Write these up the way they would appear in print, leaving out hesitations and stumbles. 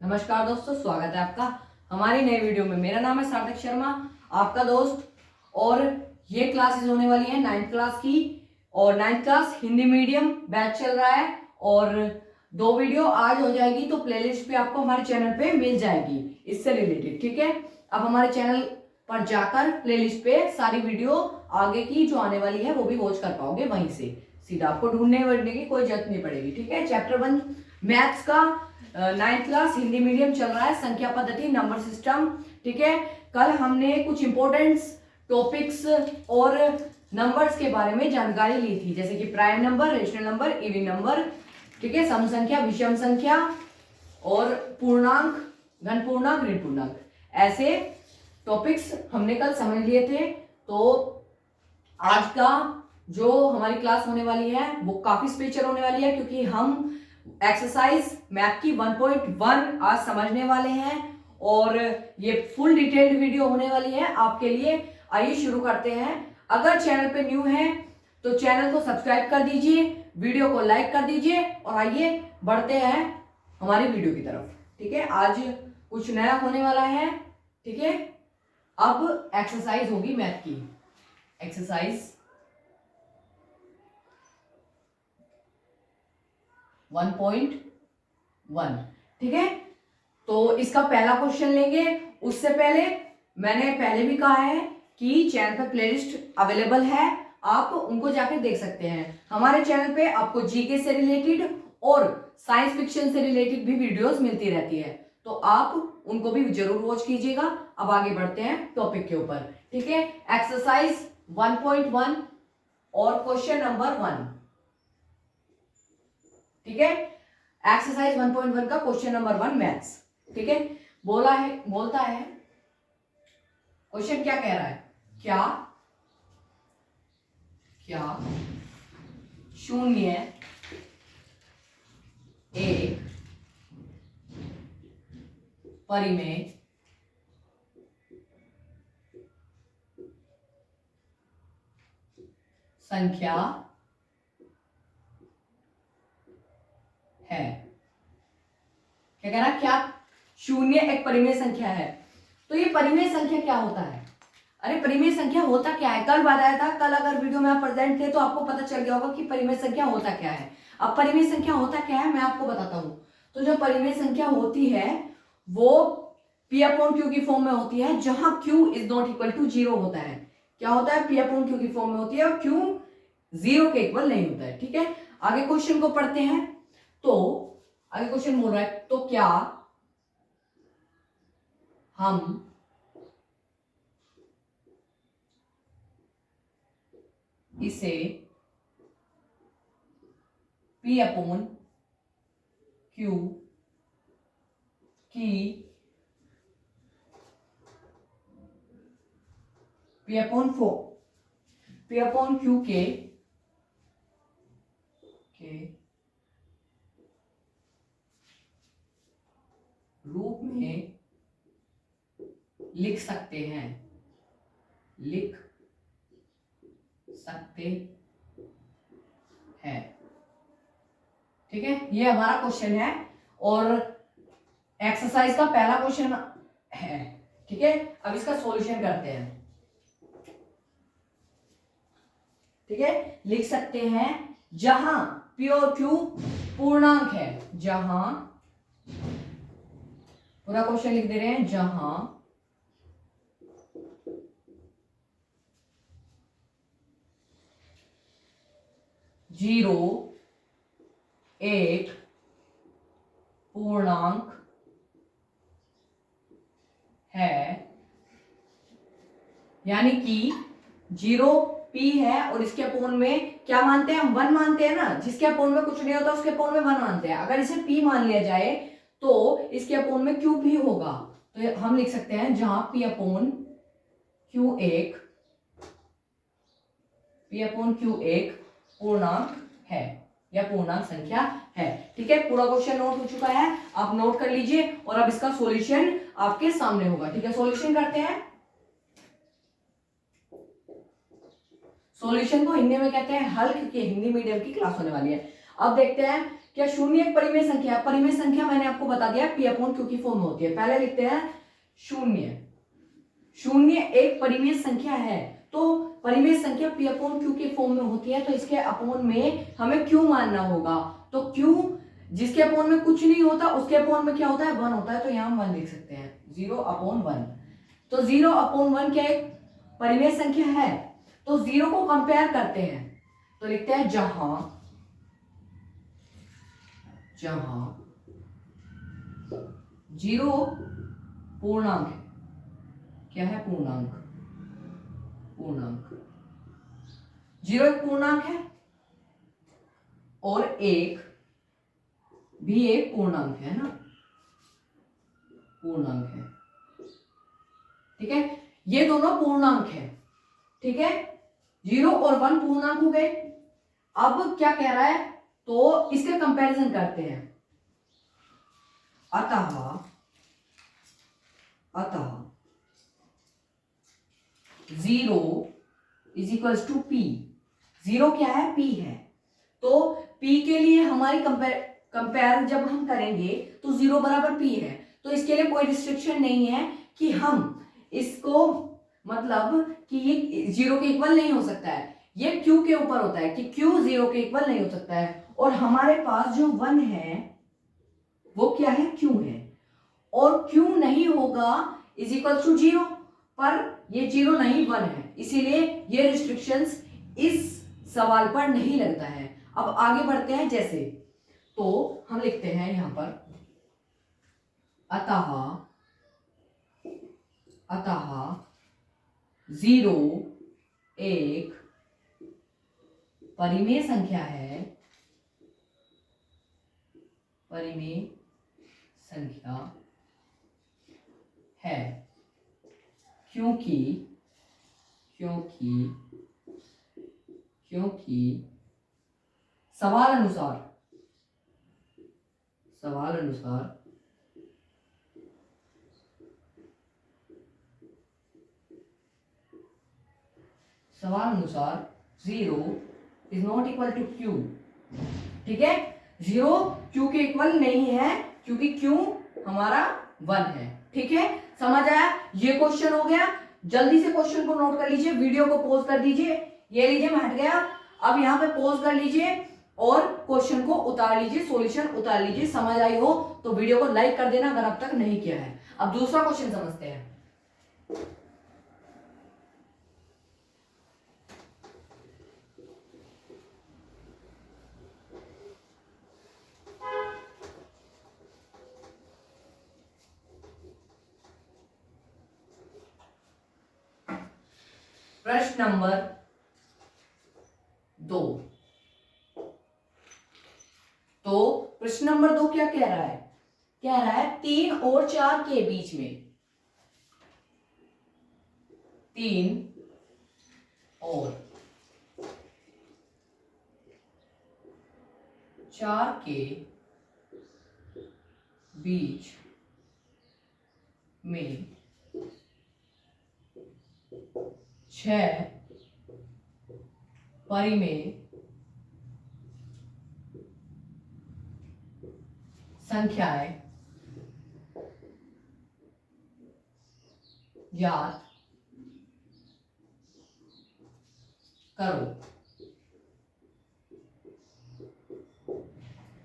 नमस्कार दोस्तों, स्वागत है आपका हमारी नई वीडियो में। मेरा नाम है सार्थक शर्मा, आपका दोस्त। और ये क्लासेस होने वाली है 9th क्लास की, और 9th class Hindi medium batch चल रहा है। और 2 वीडियो आज हो जाएगी तो प्लेलिस्ट पे आपको हमारे चैनल पे मिल जाएगी इससे रिलेटेड। ठीक है, अब हमारे चैनल पर जाकर प्लेलिस्ट पे सारी वीडियो आगे की जो आने वाली है वो भी वॉच कर पाओगे वहीं से। सीधा आपको ढूंढने वढ़ने की कोई जरूरत नहीं पड़ेगी। ठीक है, चैप्टर 1 मैथ्स का 9th क्लास हिंदी मीडियम चल रहा है, संख्या पद्धति, नंबर सिस्टम। ठीक है, कल हमने कुछ इंपॉर्टेंट टॉपिक्स और नंबर्स के बारे में जानकारी ली थी, जैसे कि prime number, rational number, even number. ठीक है, सम संख्या, विषम संख्या और पूर्णांक, घन पूर्णांक, ऋण पूर्णांक, ऐसे टॉपिक्स हमने कल समझ लिए थे। तो आज का जो हमारी क्लास होने वाली है वो काफी स्पेशल होने वाली है, क्योंकि हम एक्सरसाइज मैथ की 1.1 आज समझने वाले हैं और ये फुल डिटेल्ड वीडियो होने वाली है आपके लिए। आइए शुरू करते हैं। अगर चैनल पे न्यू है तो चैनल को सब्सक्राइब कर दीजिए, वीडियो को लाइक कर दीजिए और आइए बढ़ते हैं हमारी वीडियो की तरफ। ठीक है, आज कुछ नया होने वाला है। ठीक है, अब एक्सरसाइज होगी मैथ की, एक्सरसाइज 1.1। ठीक है, तो इसका पहला क्वेश्चन लेंगे। उससे पहले मैंने पहले भी कहा है कि चैनल पर प्लेलिस्ट अवेलेबल है, आप उनको जाकर देख सकते हैं। हमारे चैनल पे आपको जीके से रिलेटेड और साइंस फिक्शन से रिलेटेड भी वीडियोस मिलती रहती है, तो आप उनको भी जरूर वॉच कीजिएगा। अब आगे बढ़ते हैं टॉपिक के ऊपर। ठीक है, एक्सरसाइज 1.1 और क्वेश्चन नंबर 1। ठीक है, एक्सरसाइज 1.1 का क्वेश्चन नंबर 1 मैथ्स। ठीक है, बोलता है क्वेश्चन क्या कह रहा है, क्या क्या शून्य एक परिमेय संख्या है। क्या कह रहा है, क्या शून्य एक परिमेय संख्या है। तो ये परिमेय संख्या क्या होता है? अरे परिमेय संख्या होता क्या है, कल बताया था। कल अगर वीडियो में आप प्रेजेंट थे तो आपको पता चल गया होगा कि परिमेय संख्या होता क्या है। अब परिमेय संख्या होता क्या है मैं आपको बताता हूं। तो जो परिमेय संख्या होती है वो P अपॉन Q की फॉर्म में होती है, जहां Q is not equal to 0 होता है। क्या होता है, P अपॉन Q की फॉर्म में होती है और Q 0 के इक्वल नहीं होता है। ठीक है, आगे क्वेश्चन को पढ़ते हैं। तो आगे क्वेश्चन बोल रहा है, तो क्या हम इसे P अपॉन Q की P अपॉन Q के रूप में लिख सकते हैं, लिख सकते हैं। ठीक है, ये हमारा क्वेश्चन है और एक्सरसाइज का पहला क्वेश्चन है। ठीक है, अब इसका सॉल्यूशन करते हैं। ठीक है, लिख सकते हैं जहां P और Q पूर्णांक है, जहां, पूरा क्वेश्चन लिख दे रहे हैं, जहां जीरो एक पूर्णांक है, यानी कि 0 P है और इसके अपोन में क्या मानते हैं हम, 1 मानते हैं ना। जिसके अपोन में कुछ नहीं होता उसके अपोन में 1 मानते हैं। अगर इसे P मान लिया जाए तो इसके अपोन में Q भी होगा। तो हम लिख सकते हैं जहां P अपॉन Q एक पूर्णांक है या पूर्णांक संख्या है। ठीक है, पूरा क्वेश्चन नोट हो चुका है, आप नोट कर लीजिए और अब इसका सॉल्यूशन आपके सामने होगा। ठीक है, सॉल्यूशन करते हैं। सॉल्यूशन को हिंदी में कहते हैं हल, क्योंकि हिंदी मीडियम की क्लास होने वाली है। अब देखते हैं क्या शून्य एक परिमेय संख्या? परिमेय संख्या मैंने आपको बता दिया पी अपॉन क्यू की फॉर्म में होती है। पहले लिखते हैं शून्य, शून्य एक परिमेय संख्या है, तो परिमेय संख्या पी अपॉन क्यू के फॉर्म में होती है, तो इसके अपॉन में हमें क्यू मानना होगा। तो क्यू जिसके अपॉन में कुछ नहीं होता उसके अपॉन में क्या होता है? 1 होता है, तो यहां हम 1 लिख सकते हैं, 0/1। तो 0/1 क्या एक परिमेय संख्या है, तो 0 को कंपेयर करते हैं, तो लिखते हैं जहां 0 पूर्णांक है। क्या है? पूर्णांक। 0 एक पूर्णांक है और 1 भी एक पूर्णांक है ना, पूर्णांक है। ठीक है, ये दोनों पूर्णांक है। ठीक है, 0 और 1 पूर्णांक हो गए। अब क्या कह रहा है, तो इसके कंपैरिजन करते हैं। अतः 0 इज इक्वल्स टू पी। 0 क्या है? पी है। तो पी के लिए हमारी कंपेयर जब हम करेंगे तो 0 बराबर पी है, तो इसके लिए कोई रिस्ट्रिक्शन नहीं है कि हम इसको, मतलब कि ये 0 के इक्वल नहीं हो सकता है, ये q के ऊपर होता है कि q 0 के इक्वल नहीं हो सकता है। और हमारे पास जो 1 है वो क्या है? q है, और q नहीं होगा इज इक्वल टू 0, पर ये 0 नहीं 1 है, इसीलिए ये रिस्ट्रिक्शंस इस सवाल पर नहीं लगता है। अब आगे बढ़ते हैं, जैसे तो हम लिखते हैं यहां पर अतः 0 एक परिमेय संख्या है, परिमेय संख्या है, क्योंकि सवाल अनुसार सवाल अनुसार 0 is not equal to Q. ठीक है, 0 क्यू के इक्वल नहीं है क्योंकि क्यू हमारा 1 है। ठीक है, समझ आया? ये क्वेश्चन हो गया। जल्दी से क्वेश्चन को नोट कर लीजिए, वीडियो को पॉज कर दीजिए। ये लीजिए, मैं हट गया। अब यहाँ पे पॉज कर लीजिए और क्वेश्चन को उतार लीजिए, सॉल्यूशन उतार लीजिए। समझ आई हो तो वीडियो को लाइक कर देना अगर अब तक नहीं किया है। अब दूसरा क्वेश्चन समझते हैं। प्रश्न नंबर 2। तो प्रश्न नंबर 2 क्या कह रहा है? कह रहा है 3 और 4 के बीच में, 3 और 4 के बीच में 6 परिमेय संख्याएं ज्ञात करो।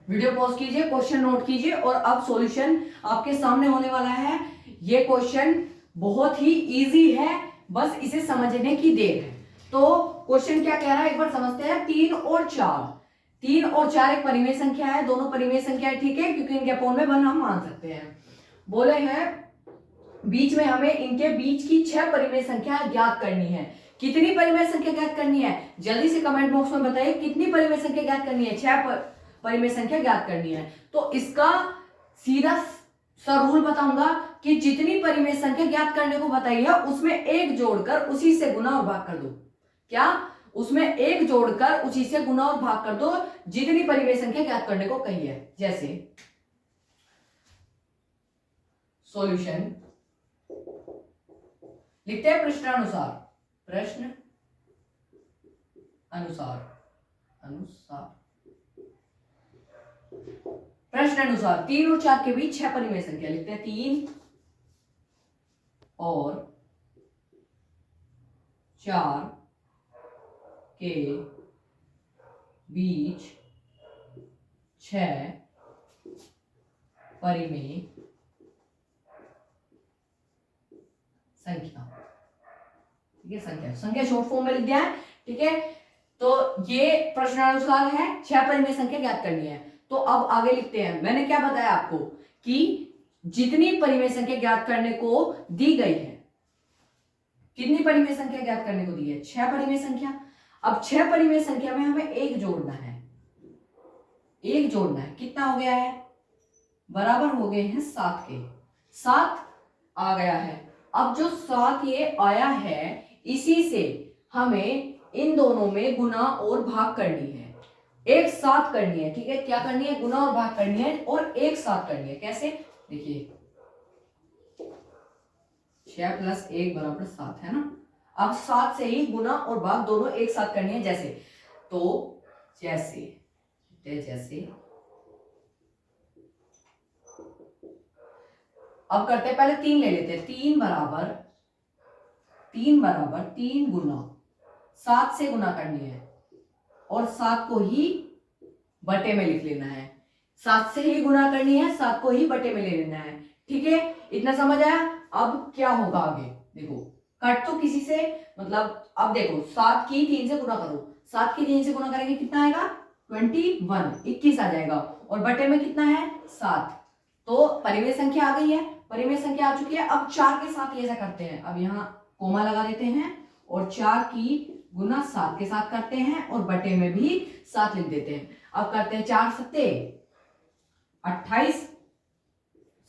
वीडियो पॉज कीजिए, क्वेश्चन नोट कीजिए और अब सॉल्यूशन आपके सामने होने वाला है। ये क्वेश्चन बहुत ही इजी है, बस इसे समझने की देर है। तो क्वेश्चन क्या कह रहा है एक बार समझते हैं। 3 और 4 एक परिमेय संख्या है, दोनों परिमेय संख्या है। ठीक है, क्योंकि इनके अपॉन में 1 हम मान सकते हैं। बोले हैं बीच में हमें इनके बीच की 6 परिमेय संख्या ज्ञात करनी है। कितनी परिमेय संख्या ज्ञात करनी है? जल्दी से कमेंट बॉक्स में बताइए कितनी परिमेय संख्या ज्ञात करनी है? 6 परिमेय संख्या ज्ञात करनी है। तो इसका सीधा सा रूल बताऊंगा कि जितनी परिमेय संख्या ज्ञात करने को बताई है उसमें एक जोड़कर उसी से गुना और भाग कर दो। क्या? उसमें एक जोड़कर उसी से गुना और भाग कर दो जितनी परिमेय संख्या ज्ञात करने को कही है। जैसे सॉल्यूशन लिखते हैं प्रश्नानुसार, प्रश्न अनुसार प्रश्नानुसार 3 और 4 के बीच 6 परिमेय संख्या लिखते हैं। 3 और 4 के बीच 6 परिमेय संख्या। ठीक है, संख्या शॉर्ट फॉर्म में लिख दिया है। ठीक है, तो ये प्रश्नानुसार है, 6 परिमेय संख्या ज्ञात करनी है। तो अब आगे लिखते हैं। मैंने क्या बताया आपको कि जितनी परिमेय संख्या ज्ञात करने को दी गई है, कितनी परिमेय संख्या ज्ञात करने को दी है? 6 परिमेय संख्या। अब 6 परिमेय संख्या में हमें एक जोड़ना है। एक जोड़ना है, कितना हो गया है? बराबर हो गए हैं 7 के। 7 आ गया है। अब जो 7 ये आया है, इसी से हमें इन दोनों में गुना और भाग करनी है, एक साथ करनी है। ठीक है, क्या करनी है? गुना और भाग करनी है और एक साथ करनी है। कैसे? देखिए, 6 + 1 = 7 है ना। अब 7 से ही गुना और भाग दोनों एक साथ करनी है। जैसे अब करते हैं, पहले 3 ले लेते हैं। 3 बराबर 3 गुना 7 से गुना करनी है और 7 को ही बटे में लिख लेना है। 7 से ही गुना करनी है, 7 को ही बटे में ले लेना है। ठीक है, इतना समझ आया? अब क्या होगा आगे देखो, कट तो किसी से मतलब, अब देखो 7 की 3 से गुना करो, 7 की 3 से गुना करेंगे कितना आएगा? 21 आ जाएगा। और बटे में कितना है? 7। तो परिमेय संख्या आ गई है, परिमेय संख्या आ चुकी है। अब 4 के साथ ऐसा करते हैं, अब यहाँ कोमा लगा देते हैं और 4 की गुना 7 के साथ करते हैं और बटे में भी 7 लिख देते हैं। अब करते हैं 4 सत्ते 28,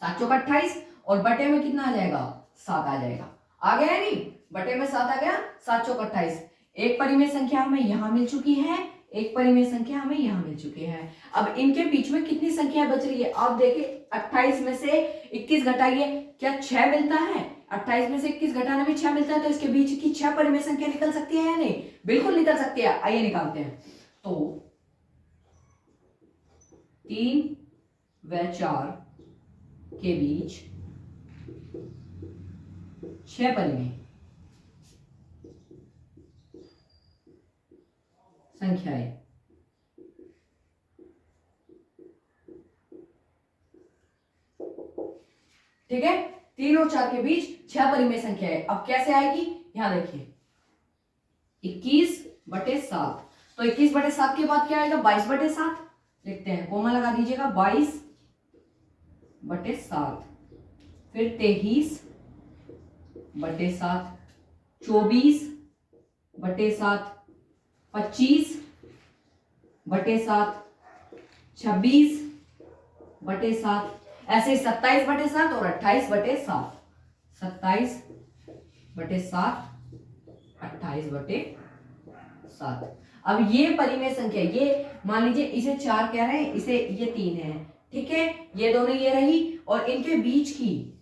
7 चौक 28 और बटे में कितना आ जाएगा? 7 आ जाएगा। आ गया नहीं? बटे में 7 आ गया, 7 चौक 28। एक परिमेय संख्या हमें यहां मिल चुकी है, एक परिमेय संख्या हमें यहां मिल चुकी है। अब इनके बीच में कितनी संख्या बच रही है? आप देखिए, 28 में से 21 घटाइए, क्या 6 मिलता है? 28 में से 21 घटाने में 6 मिलता है, तो इसके बीच की 6 परिमेय संख्या निकल सकती है या नहीं? बिल्कुल निकल सकती है। आइए निकालते हैं। तो 3 व 4 के बीच 6 परिमेय संख्याएं। ठीक है, 3 और 4 के बीच 6 परिमेय संख्याएं। अब कैसे आएगी? यहां देखिए, 21/7। तो 21/7 के बाद क्या आएगा? 22/7 लिखते हैं, कोमा लगा दीजिएगा। 22/7, फिर 23/7, 24/7, 25/7, 26/7, ऐसे 27/7 और 28/7। 27/7, 28/7। अब ये परिमेय संख्या, ये मान लीजिए इसे 4 कह रहे हैं, इसे ये 3 है। ठीक है, ये दोनों ये रही और इनके बीच की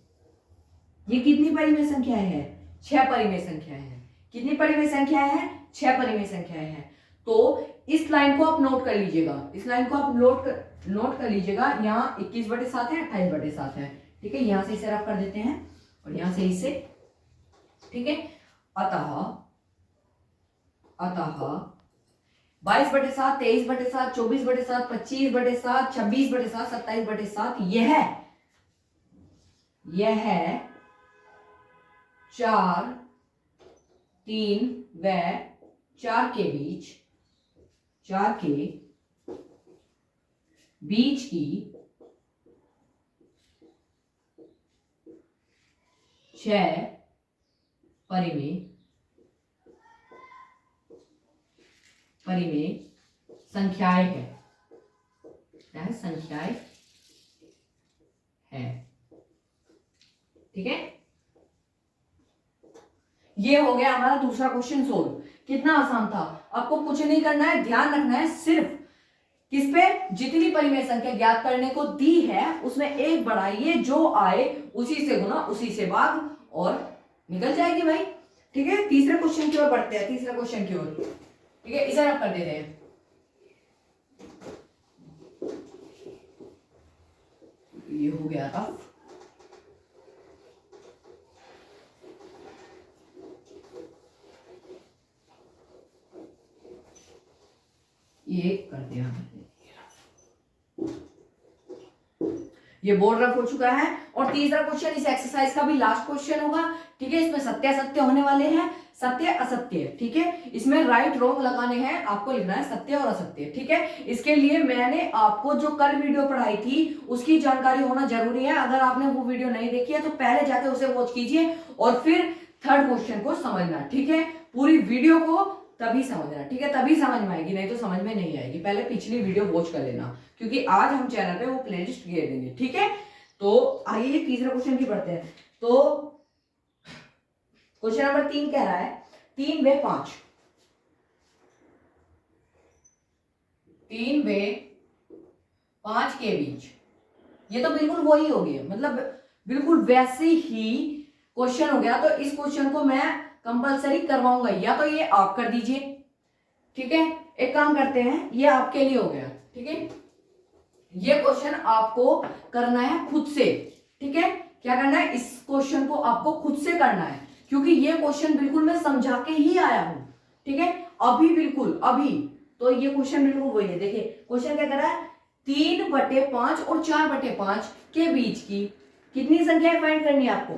ये कितनी परिमेय संख्या है? 6 परिमेय संख्या है। कितनी परिमेय संख्या है? 6 परिमेय संख्या है। तो इस लाइन को आप नोट कर लीजिएगा, इस लाइन को आप नोट कर लीजिएगा। यहाँ 21/7 है, 28/7 है। ठीक है, यहां से इसे रफ कर देते हैं और यहां से इसे। ठीक है, अतः 22/7, 23/7, 24/7, 25/7, 26/7, 27/7, यह 4, 3 व 4 के बीच की 6 परिमेय संख्याएं है। क्या है? संख्याएं है। ठीक है, ये हो गया हमारा दूसरा क्वेश्चन सोल्व। कितना आसान था। आपको कुछ नहीं करना है, ध्यान रखना है सिर्फ किस पे? जितनी परिमेय संख्या ज्ञात करने को दी है उसमें एक बढ़ाइए, जो आए उसी से गुना उसी से भाग और निकल जाएगी भाई। ठीक है, तीसरे क्वेश्चन की ओर बढ़ते हैं। तीसरे क्वेश्चन की ओर, ठीक है, इसे रफ कर देते हैं। ये हो गया था। ये कर दिया, ये बोर्ड रफ हो चुका है। और तीसरा क्वेश्चन इस एक्सरसाइज का भी लास्ट क्वेश्चन होगा, ठीक है। इसमें सत्य असत्य होने वाले हैं, सत्य असत्य, ठीक है। इसमें राइट रॉन्ग लगाने हैं, आपको लिखना है सत्य और असत्य, ठीक है। इसके लिए मैंने आपको जो कल वीडियो पढ़ाई थी उसकी जानकारी होना जरूरी है। अगर आपने वो वीडियो नहीं देखी है तो पहले जाके उसे वॉच कीजिए और फिर थर्ड क्वेश्चन को समझना, ठीक है। पूरी वीडियो को तभी समझना, ठीक है, तभी समझ में आएगी, नहीं तो समझ में नहीं आएगी। पहले पिछली वीडियो वॉच कर लेना, क्योंकि आज हम चैनल पे वो प्लेलिस्ट घेर देंगे, ठीक है। तो आइए तीसरे क्वेश्चन की पढ़ते हैं। तो क्वेश्चन नंबर 3 कह रहा है 3 व 5, 3 व 5 के बीच। ये तो बिल्कुल वही हो गया, मतलब बिल्कुल वैसे ही क्वेश्चन हो गया। तो इस क्वेश्चन को मैं कंपलसरी करवाऊंगा, या तो ये आप कर दीजिए, ठीक है। एक काम करते हैं, ये आपके लिए हो गया, ठीक है। ये क्वेश्चन आपको करना है खुद से, ठीक है। क्या करना है, इस क्वेश्चन को आपको खुद से करना है, क्योंकि ये क्वेश्चन बिल्कुल मैं समझा के ही आया हूं, ठीक है। अभी बिल्कुल अभी तो ये क्वेश्चन बिल्कुल वही है। देखिए क्वेश्चन क्या कर रहा है, 3/5 और 4/5 के बीच की कितनी संख्या फाइंड करनी है आपको,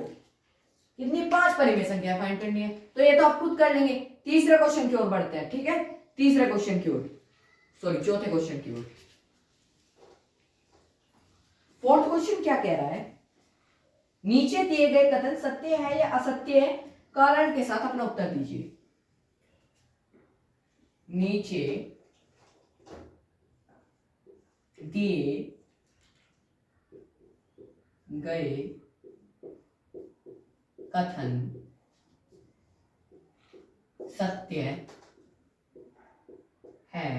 कितनी 5 परिमेय संख्या फाइंड करनी है। तो ये तो आप खुद कर लेंगे। तीसरे क्वेश्चन की ओर बढ़ते हैं, ठीक है। तीसरे क्वेश्चन की ओर, सॉरी चौथे क्वेश्चन की ओर। फोर्थ क्वेश्चन क्या कह रहा है, नीचे दिए गए कथन सत्य है या असत्य है, कारण के साथ अपना उत्तर दीजिए। नीचे दिए गए कथन सत्य है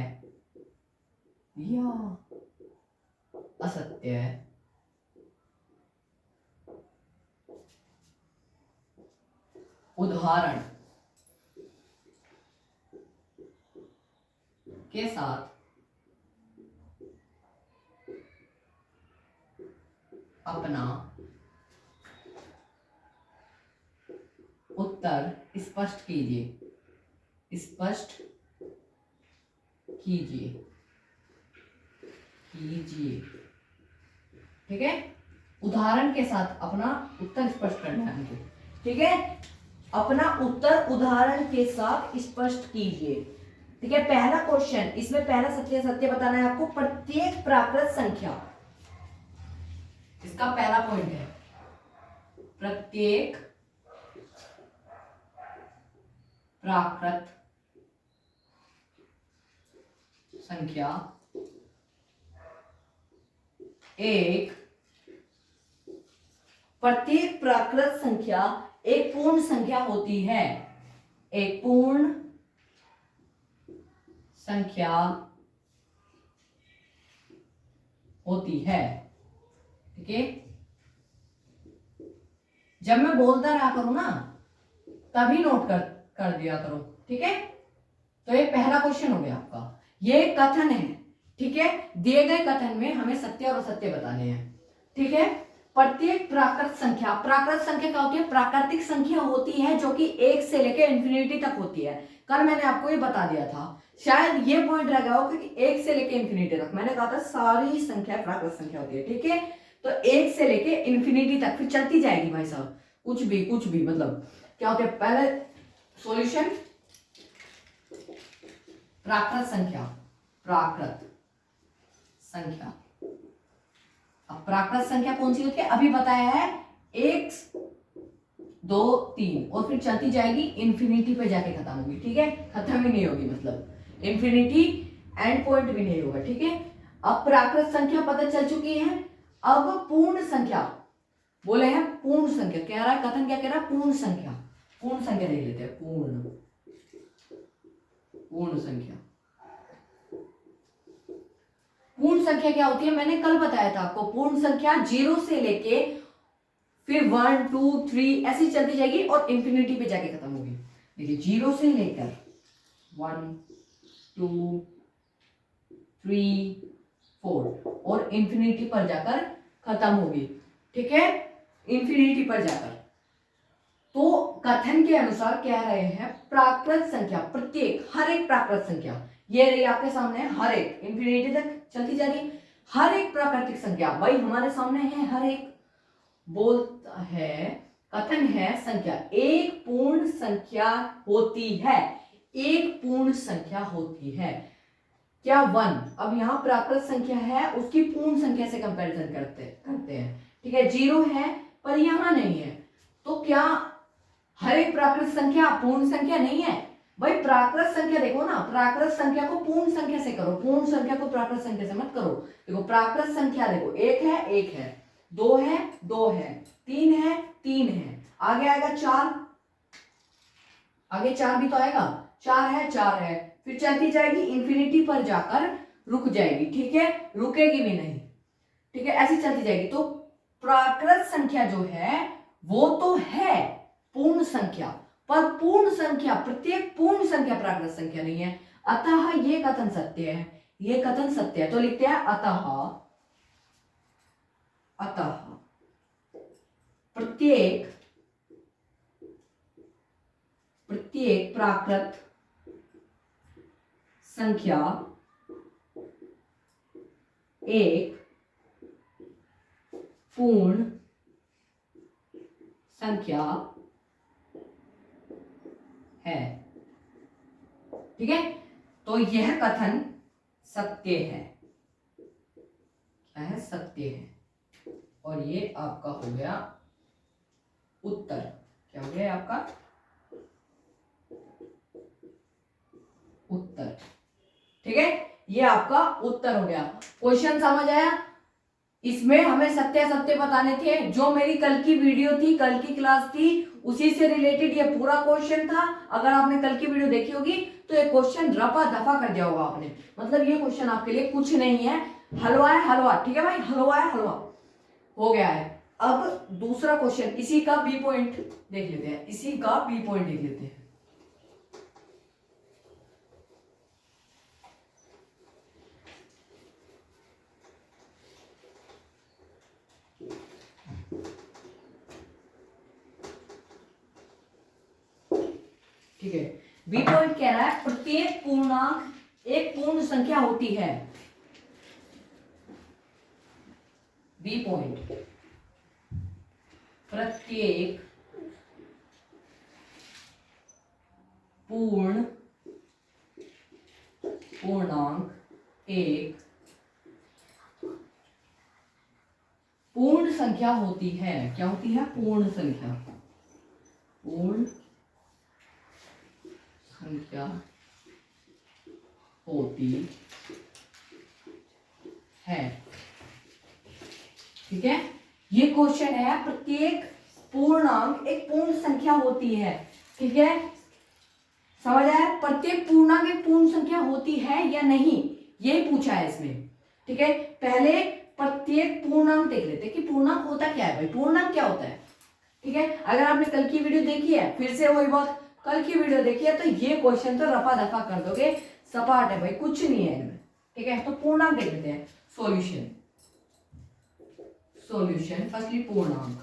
या असत्य है। उदाहरण के साथ अपना उत्तर स्पष्ट कीजिए, स्पष्ट कीजिए, ठीक है। उदाहरण के साथ अपना उत्तर स्पष्ट करना है हमको, ठीक है। अपना उत्तर उदाहरण के साथ स्पष्ट कीजिए, ठीक है। पहला क्वेश्चन, इसमें पहला सत्य सत्य बताना है आपको। प्रत्येक प्राकृत संख्या, इसका पहला पॉइंट है, प्रत्येक प्राकृत संख्या एक, प्रत्येक प्राकृत संख्या एक पूर्ण संख्या होती है, एक पूर्ण संख्या होती है, ठीक है। जब मैं बोलता रहा करूं ना तभी नोट कर दिया करो, ठीक है। तो ये पहला क्वेश्चन हो गया आपका। ये कथन है, ठीक है। दिए गए कथन में हमें सत्य और असत्य बताने हैं, ठीक है। प्रत्येक प्राकृत संख्या, प्राकृत संख्या क्या होती है, प्राकृतिक संख्या होती है जो कि 1 से लेकर इंफिनिटी तक होती है। कल मैंने आपको ये बता दिया था, शायद ये पॉइंट रह गया हो, क्योंकि 1 से लेकर इंफिनिटी तक मैंने कहा था सारी संख्या प्राकृत संख्या होती है, ठीक है। तो 1 से लेके इंफिनिटी तक फिर चलती जाएगी भाई साहब, कुछ भी मतलब क्या होते हैं। पहले सॉल्यूशन प्राकृत संख्या, प्राकृत संख्या। अब प्राकृत संख्या कौन सी होती है, अभी बताया है 1 2 3 और फिर चलती जाएगी इंफिनिटी पे जाके खत्म होगी, ठीक है। खत्म ही नहीं होगी, मतलब इंफिनिटी एंड पॉइंट भी नहीं होगा, ठीक है। अब प्राकृत संख्या पता चल चुकी है। अब पूर्ण संख्या बोले हैं, पूर्ण संख्या कह रहा है कथन, क्या कह रहा है, पूर्ण संख्या। पूर्ण संख्या नहीं लेते हैं, पूर्ण संख्या। पूर्ण संख्या क्या होती है, मैंने कल बताया था आपको। पूर्ण संख्या 0 से लेके फिर 1 2 3 ऐसी चलती जाएगी और इंफिनिटी पे जाके खत्म होगी। देखिए 0 से लेकर 1 2 3 4 और इंफिनिटी पर जाकर खत्म होगी, ठीक है, इंफिनिटी पर जाकर। तो कथन के अनुसार कह रहे हैं प्राकृत संख्या, प्रत्येक, हर एक प्राकृत संख्या, ये रही आपके सामने, हर एक इंफिनिटी तक चलती जा रही, हर एक प्राकृतिक संख्या भाई हमारे सामने है, हर एक बोलता है, कथन है संख्या एक पूर्ण संख्या होती है, एक पूर्ण संख्या होती है। क्या 1, अब यहां प्राकृत संख्या है, उसकी पूर्ण संख्या से कंपैरिजन करते हैं, ठीक है, 0 है पर यहां नहीं है, तो क्या हर एक प्राकृत संख्या पूर्ण संख्या नहीं है? भाई प्राकृत संख्या देखो ना, प्राकृत संख्या को पूर्ण संख्या से करो, पूर्ण संख्या को प्राकृत संख्या से मत करो। देखो प्राकृत संख्या देखो, 1 है, 2 है, 2 है, 3 है, 3 है, आगे आएगा 4, आगे 4 भी तो आएगा, 4 है, 4 है, फिर चलती जाएगी, इंफिनिटी पर जाकर रुक जाएगी, ठीक है, रुकेगी भी नहीं, ठीक है, ऐसी चलती जाएगी। तो प्राकृत संख्या जो है वो तो है पूर्ण संख्या, पर पूर्ण संख्या, प्रत्येक पूर्ण संख्या प्राकृत संख्या नहीं है, अतः ये कथन सत्य है, ये कथन सत्य है। तो लिखते हैं अतः प्रत्येक प्राकृत संख्या एक पूर्ण संख्या है, ठीक है, तो यह कथन सत्य है, क्या है, सत्य है। और ये आपका हो गया उत्तर, क्या हो गया आपका उत्तर, ठीक है, ये आपका उत्तर हो गया। क्वेश्चन समझ आया? इसमें हमें सत्य सत्य बताने थे, जो मेरी कल की वीडियो थी, कल की क्लास थी, उसी से रिलेटेड ये पूरा क्वेश्चन था। अगर आपने कल की वीडियो देखी होगी तो ये क्वेश्चन रफा दफा कर दिया होगा आपने, मतलब ये क्वेश्चन आपके लिए कुछ नहीं है, हलवा है हलवा, ठीक है भाई, हलवा है हलवा, हो गया है। अब दूसरा क्वेश्चन, इसी का बी पॉइंट देख लेते हैं, इसी का बी पॉइंट देख लेते हैं। ठीक है, बी पॉइंट कह रहा है प्रत्येक पूर्णांक एक पूर्ण संख्या होती है। बी पॉइंट, प्रत्येक पूर्णांक एक पूर्ण संख्या होती है। क्या होती है? पूर्ण संख्या, पूर्ण संख्या होती है, ठीक है। ये क्वेश्चन है, प्रत्येक पूर्णांक एक पूर्ण संख्या होती है, ठीक है, समझ आया? प्रत्येक पूर्णांक एक पूर्ण संख्या होती है या नहीं, ये पूछा है इसमें, ठीक है। पहले प्रत्येक पूर्णांक देख लेते हैं कि पूर्णांक होता क्या है भाई, पूर्णांक क्या होता है, ठीक है। अगर आपने कल की वीडियो देखी है, फिर से वही बात, कल की वीडियो देखी है तो ये क्वेश्चन तो रफा दफा कर दोगे, सपाट है भाई, कुछ नहीं है इनमें, ठीक है। तो पूर्णांक देख लेते हैं, सॉल्यूशन, फर्स्टली पूर्णांक,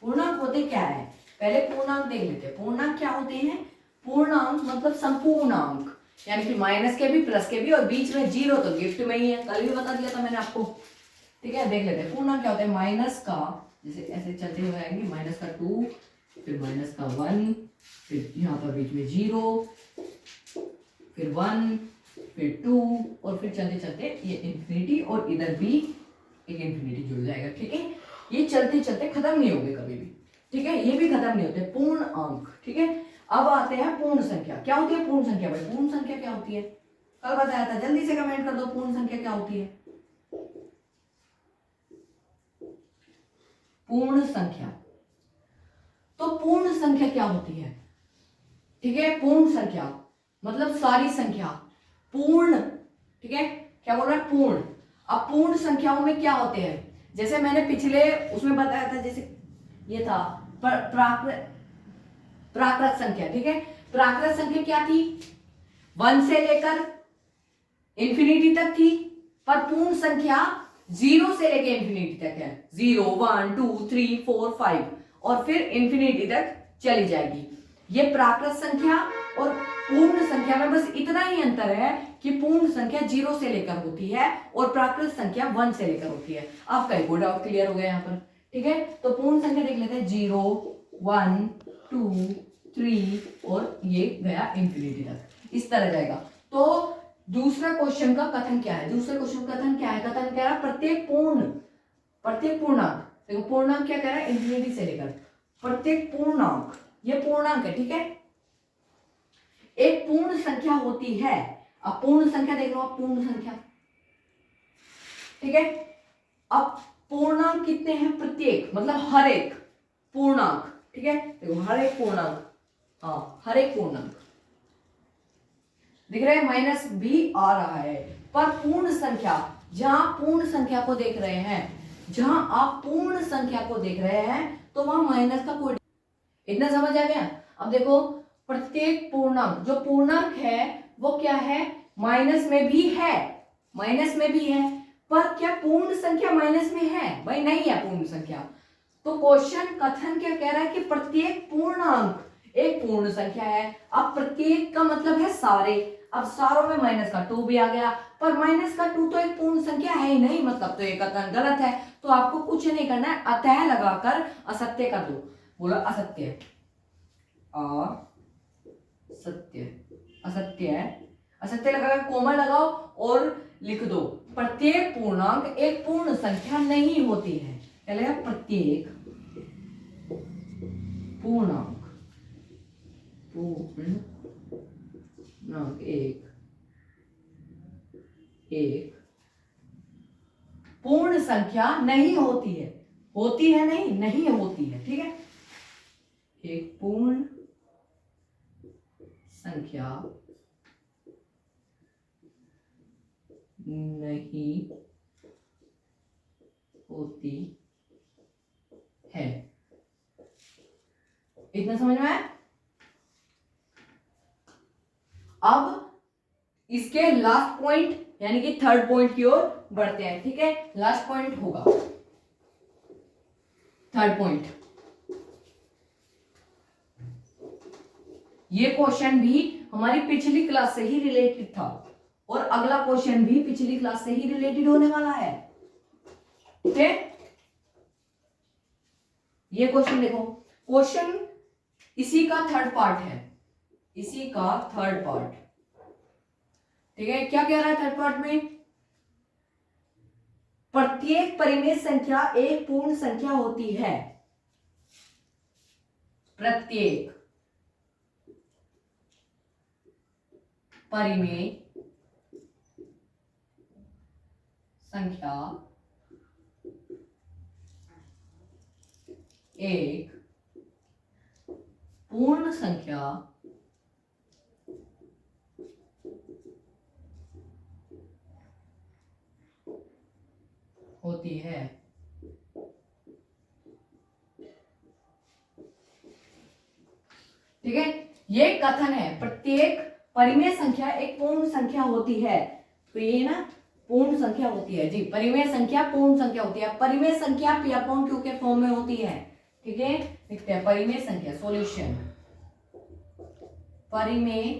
पूर्णांक होते क्या है, पहले पूर्णांक देख लेते हैं। पूर्णांक क्या होते हैं? पूर्णांक मतलब संपूर्णांक, यानी कि माइनस के भी, प्लस के भी, और बीच में जीरो तो गिफ्ट में ही है, कल भी बता दिया था मैंने आपको, ठीक है। देख लेते हैं पूर्णांक क्या होता है। माइनस का, जैसे ऐसे चलते हुए आएंगे, माइनस का 2, फिर माइनस का 1, फिर यहाँ पर बीच में 0, फिर 1, फिर 2, और फिर चलते चलते ये इंफिनिटी, और इधर भी एक इंफिनिटी जुड़ जाएगा, ठीक है। ये चलते चलते खत्म नहीं होंगे कभी भी, ठीक है, ये भी खत्म नहीं होते, पूर्ण अंक, ठीक है। अब आते हैं पूर्ण संख्या। क्या होती है पूर्ण संख्या भाई? पूर्ण संख्या क्या होती है, कल बताया था, जल्दी से कमेंट कर दो, पूर्ण संख्या क्या होती है? पूर्ण संख्या, तो पूर्ण संख्या क्या होती है, ठीक है। पूर्ण संख्या मतलब सारी संख्या, पूर्ण, ठीक है। क्या बोल रहा है? पूर्ण। अब पूर्ण संख्याओं में क्या होते हैं, जैसे मैंने पिछले उसमें बताया था, जैसे ये था प्राकृत संख्या, ठीक है। प्राकृत संख्या क्या थी? 1 से लेकर इंफिनिटी तक थी, पर पूर्ण संख्या 0 से लेके इंफिनिटी तक है, 0 1 2 3 4 5 और फिर इंफिनिटी तक चली जाएगी। ये प्राकृत संख्या और पूर्ण संख्या में बस इतना ही अंतर है कि पूर्ण संख्या 0 से लेकर होती है और प्राकृत संख्या 1 से लेकर होती है। आपका एक डाउट क्लियर हो गया यहाँ पर, ठीक है। तो पूर्ण संख्या देख लेते हैं, 0 1 2 3 और ये गया इंफिनिटी तक, इस तरह जाएगा। तो दूसरा क्वेश्चन का कथन क्या है? दूसरे क्वेश्चन का कथन क्या है? कथन कह रहा है प्रत्येक पूर्णांक, देखो पूर्णांक क्या कह रहा है, इंफिनिटी से लेकर प्रत्येक पूर्णांक, ये पूर्णांक है, ठीक है, एक पूर्ण संख्या होती है। अब पूर्ण संख्या देख लो आप, पूर्ण संख्या, ठीक है। अब पूर्णांक कितने हैं? प्रत्येक मतलब हर एक पूर्णांक, ठीक है, देखो हर एक पूर्णांक, हाँ हर एक पूर्णांक दिख रहा है, माइनस भी आ रहा है। पर पूर्ण संख्या, जहां पूर्ण संख्या को देख रहे हैं, जहां आप पूर्ण संख्या को देख रहे हैं तो वहां माइनस का कोई, इतना समझ आ गया। अब देखो प्रत्येक पूर्णांक, जो पूर्णांक है वो क्या है, माइनस में भी है, माइनस में भी है, पर क्या पूर्ण संख्या माइनस में है? भाई नहीं है पूर्ण संख्या। तो क्वेश्चन कथन क्या कह रहा है कि प्रत्येक पूर्णांक एक पूर्ण संख्या है। अब प्रत्येक का मतलब है सारे, अब सारों में माइनस का 2 भी आ गया, पर माइनस का 2 तो एक पूर्ण संख्या है ही नहीं, मतलब तो ये कथन गलत है। तो आपको कुछ नहीं करना है, अतः लगाकर असत्य कर दो, बोलो असत्य, असत्य, असत्य है, असत्य लगाकर कोमा लगाओ और लिख दो प्रत्येक पूर्णांक एक पूर्ण संख्या नहीं होती है। क्या लगेगा? प्रत्येक पूर्णांक एक पूर्ण संख्या नहीं होती है, होती है नहीं, नहीं होती है, ठीक है। एक पूर्ण संख्या नहीं होती है, इतना समझ में आया? अब इसके लास्ट पॉइंट यानी कि थर्ड पॉइंट की ओर बढ़ते हैं, ठीक है। लास्ट पॉइंट होगा थर्ड पॉइंट। ये क्वेश्चन भी हमारी पिछली क्लास से ही रिलेटेड था और अगला क्वेश्चन भी पिछली क्लास से ही रिलेटेड होने वाला है, ठीक है। ये क्वेश्चन देखो, क्वेश्चन इसी का थर्ड पार्ट है, इसी का थर्ड पार्ट, ठीक है। क्या कह रहा है थर्ड पार्ट में? प्रत्येक परिमेय संख्या एक पूर्ण संख्या होती है, प्रत्येक परिमेय संख्या एक पूर्ण संख्या होती है। ठीक है, ये कथन है प्रत्येक परिमेय संख्या एक पूर्ण संख्या होती है। तो ये ना पूर्ण संख्या होती है जी, परिमेय संख्या पूर्ण संख्या होती है। परिमेय संख्या p अपॉन q के फॉर्म में होती है, ठीक है। लिखते हैं परिमेय संख्या, सॉल्यूशन परिमेय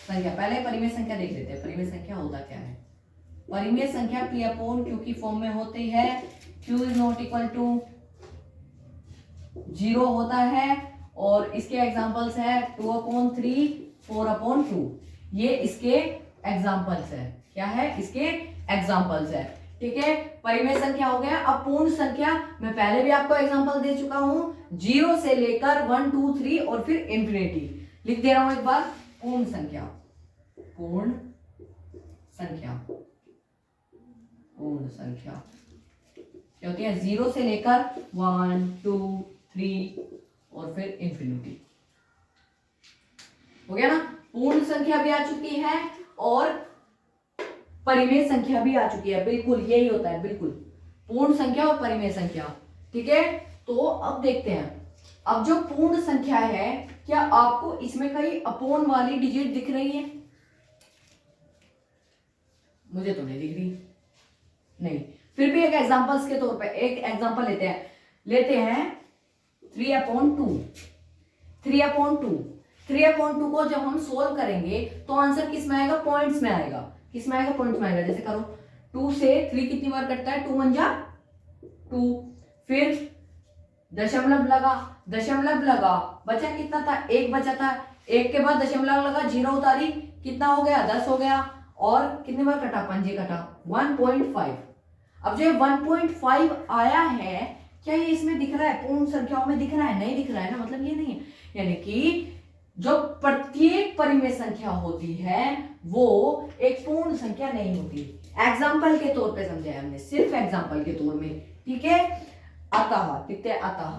संख्या। पहले परिमेय संख्या देख लेते हैं, परिमेय संख्या होता क्या है। परिमेय संख्या p अपॉन q की फॉर्म में होती है। q is not equal to 0 होता है और इसके एग्जांपल्स है 2 अपॉन 3, 4 अपॉन 2। ये इसके एग्जांपल्स है। क्या है? इसके एग्जांपल्स है, ठीक है। परिमेय संख्या हो गया। अब पूर्ण संख्या मैं पहले भी आपको एग्जांपल दे चुका हूं, 0 से लेकर 1 2 3 और फिर इंफिनिटी। लिख दे रहा हूं एक बार, पूर्ण संख्या, पूर्ण संख्या, पूर्ण संख्या क्या होती है? 0 से लेकर 1 2 3 और फिर इंफिनिटी। हो गया ना? पूर्ण संख्या भी आ चुकी है और परिमेय संख्या भी आ चुकी है। बिल्कुल यही होता है, बिल्कुल पूर्ण संख्या और परिमेय संख्या, ठीक है। तो अब देखते हैं, अब जो पूर्ण संख्या है, क्या आपको इसमें कहीं अपोन वाली डिजिट दिख रही है? मुझे तो नहीं दिख रही, नहीं। फिर भी एक एग्जांपल्स के तौर पे एक एग्जांपल लेते हैं 3/2। 3/2 को जब हम सोल्व करेंगे तो आंसर किस में आएगा? पॉइंट्स में आएगा। किस में आएगा? पॉइंट्स में आएगा। जैसे करो 2 से 3 कितनी बार कटता है? 2 1 जा 2। फिर दशमलव लगा, बचा कितना था? 1 बचा था। 1 के बाद दशमलव लगा, 0 उतारी, कितना हो गया? 10 हो गया। और कितनी बार कटा? पंजे कटा, 1.5। अब जो 1.5 आया है, क्या ये इसमें दिख रहा है? पूर्ण संख्याओं में दिख रहा है? नहीं दिख रहा है ना, मतलब ये नहीं है। यानी कि जो प्रत्येक परिमेय संख्या होती है वो एक पूर्ण संख्या नहीं होती। एग्जाम्पल के तौर पे समझा हमने, सिर्फ एग्जाम्पल के तौर में, ठीक है। अतः लिखते हैं, अतः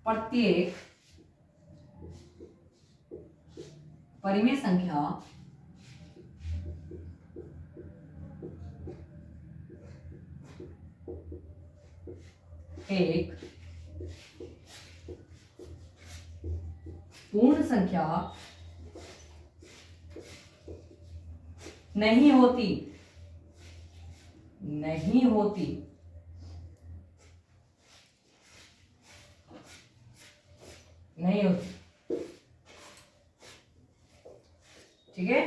प्रत्येक परिमेय संख्या एक पूर्ण संख्या नहीं होती। ठीक है,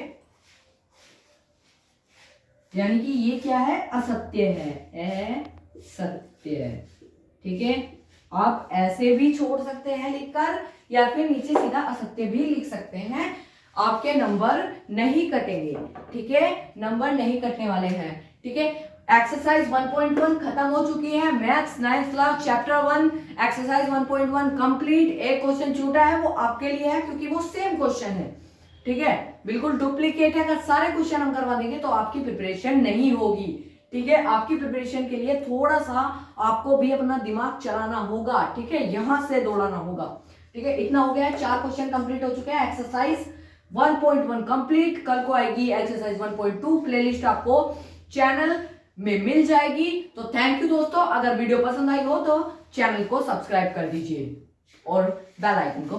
यानी कि ये क्या है? असत्य है, असत्य। ठीक है, आप ऐसे भी छोड़ सकते हैं लिखकर, या फिर नीचे सीधा असत्य भी लिख सकते हैं। आपके नंबर नहीं कटेंगे, ठीक है, नंबर नहीं कटने वाले हैं। ठीक है, एक्सरसाइज 1.1 खत्म हो चुकी है। Maths 9th class chapter 1 exercise 1.1 complete. एक क्वेश्चन छूटा है, वो आपके लिए है क्योंकि वो सेम क्वेश्चन है। ठीक है, बिल्कुल डुप्लीकेट है। अगर सारे क्वेश्चन हम करवा देंगे तो आपकी प्रिपरेशन नहीं होगी। ठीक है, आपकी प्रिपरेशन के लिए थोड़ा सा आपको भी अपना दिमाग चलाना होगा। ठीक है, यहां से दौड़ाना होगा। ठीक है, इतना हो गया, 4 क्वेश्चन कंप्लीट हो चुके हैं। Exercise 1.1 complete. कल को आएगी एक्सरसाइज 1.2। प्लेलिस्ट आपको चैनल में मिल जाएगी। तो थैंक यू दोस्तों। अगर वीडियो पसंद आई हो तो चैनल को सब्सक्राइब कर दीजिए और बेल आइकन को